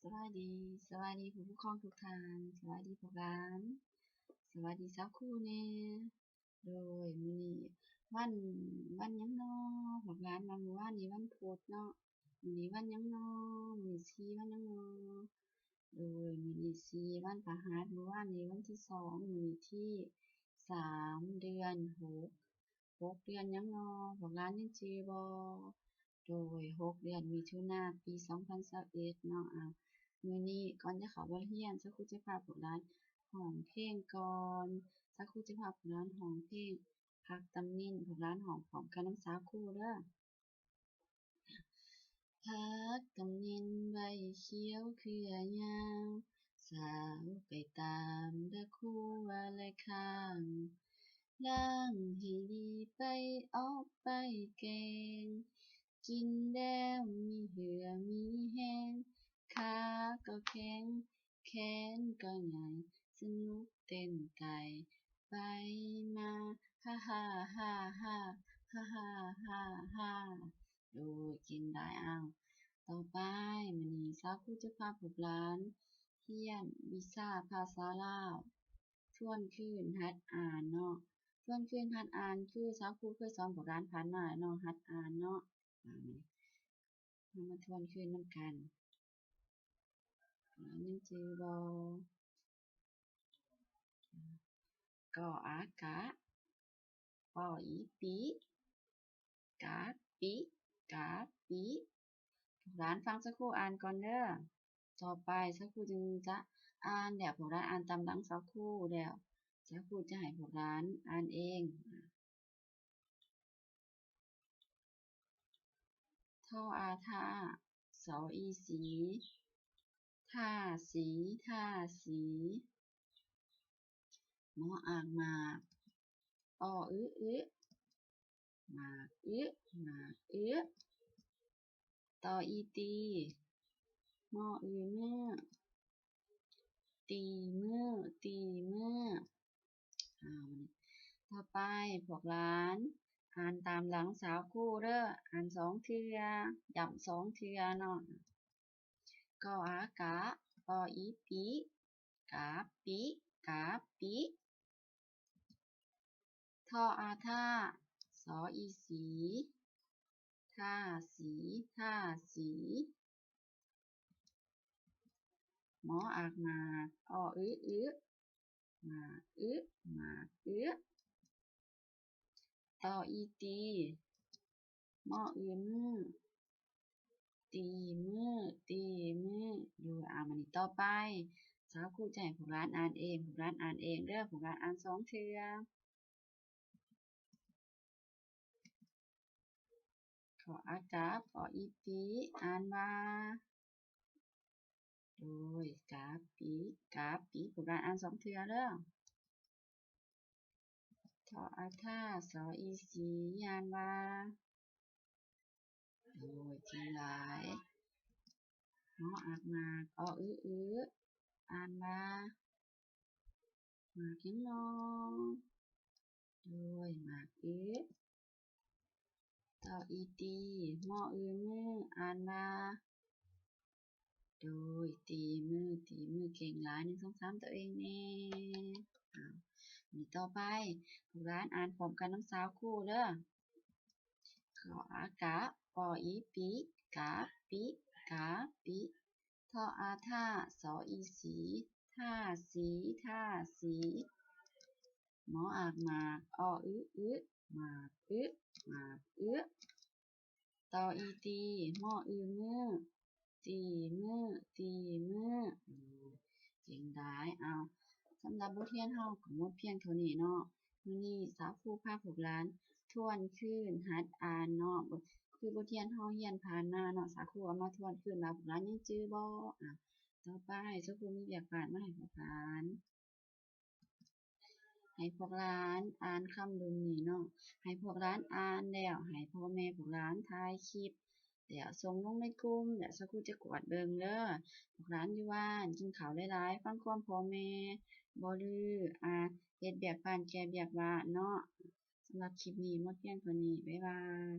สวัสดีสวัสดีผู้ปกครองทุกท่านสวัสดีพวกหลานสวัสดีสาวครูแน่โดยมื้อนี้วันหยังน้อพวกหลานว่ามื้อวานนี้วันพุธเนาะมื้อนี้วันหยังน้อมื้อนี้สิวันหยังน้อโดยมื้อนี้สิวันพฤหัสมื้อวานนี้วันที่2มื้อนี้ที่3เดือน6เดือนหยังน้อพวกหลานยังจื้อบ่โดย6เดือนมิถุนาปี2021เนาะมื้อนี้ก่อนจะเข้าบทเรียนซะครูจะพาพวกหลานร้องเพลงก่อนซะครูจะพาพวกหลานร้องเพลงพักตำนินพวกหลานร้องพร้อมกันนำสาวครูเด้อพักตำนินใบเขียวเครือยาวสาวไปตามเด้อครูว่าและข้างล้างให้ดีไปออกไปแกงกินแล้วมีเหือมีแห้งขาก็แข็งแขนก็ใหญ่สนุกเต้นไก่ไปมาฮ่าฮ่าฮ่าฮ่าฮ่าฮ่าฮ่าฮ่าโดยกินได้ต่อไปมื้อนี้สาวครูจะพาพวกหลานเรียนวิชาภาษาลาวทวนคืนหัดอ่านเนาะทวนคืนหัดอ่านคือสาวครูเคยสอนพวกหลานผ่านมาแล้วเนาะหัดอ่านเนาะมื้อนี้เรามาทวนคืนนำกันยังจือบ่กออากะปออีปีกาปิกาปิพวกหลานฟังสักครู่อ่านก่อนเด้อต่อไปสักครู่จึงจะอ่านแล้วพวกหลานอ่านตามหลังสักครู่แล้วสักครู่จะให้พวกหลานอ่านเองท่ออาท่าสออีสีท่าสีท่าสีหมออ่างหมากอ้ออึหมากหมากต่ออีตีหม้อมือตีมือต่อไปพวกหลานอ่านตามหลังสาวครูเด้ออ่าน2เทื่อย้ำ2เทื่อเนาะกออากะปออีปีกาปิกาปิท่ออาท่าสออีสีท่าสีท่าสีหมออากหมากอ้อหมากหมากต่ออีตีหม้อมือตีมือดูมันนี้ต่อไปสาวครูจะให้พวกหลานอ่านเองพวกหลานอ่านเองเด้อพวกหลานอ่าน2เทื่อขออากาขออีปีอ่านว่าโดยกาปีพวกหลานอ่าน2เทื่อเด้อทออาท่าสออีสีอ่านว่าโดยทีหลายหมออากหมากอ้ออ่านว่าหมากยังน้อโดยหมากต่ออีตีหม้อมืออ่านว่าโดยตีมือเก่งหลาย1 2 3ตัวเองแน่นี่ต่อไปพวกหลานอ่านพร้อมกันนำสาวครูเด้อขออากะปออีปีกาปิทออาท่าสออีสีท่าสีหมออากหมากอ้อหมากต่ออีตีหม้อมือตีมือเก่งได้สำหรับบทเรียนเฮาก็หมดเพียงเท่านี้เนาะมื้อนี้สาวครูพาพวกหลานทวนคืนหัดอ่านเนาะคือบทเรียนเฮาเรียนผ่านมาเนาะสาวครูเอามาทวนคืนแล้วพวกหลานยังจื้อบ่ต่อไปสาวครูมีเวียกการมาให้พวกหลานอ่านคำรุ่นนี้เนาะให้พวกหลานอ่านแล้วให้พ่อแม่พวกหลานถ่ายคลิปเดี๋ยวส่งลงในกลุ่มเดี๋ยวสักครู่จะกวดเบิ่งเด้อพวกหลานอยู่บ้านกินข้าวหลายๆฟังความพ่อแม่บ่ดื้อเฮ็ดเวียกบ้านแก้เวียกบ้านเนาะสำหรับคลิปนี้หมดเพียงเท่านี้บ๊ายบาย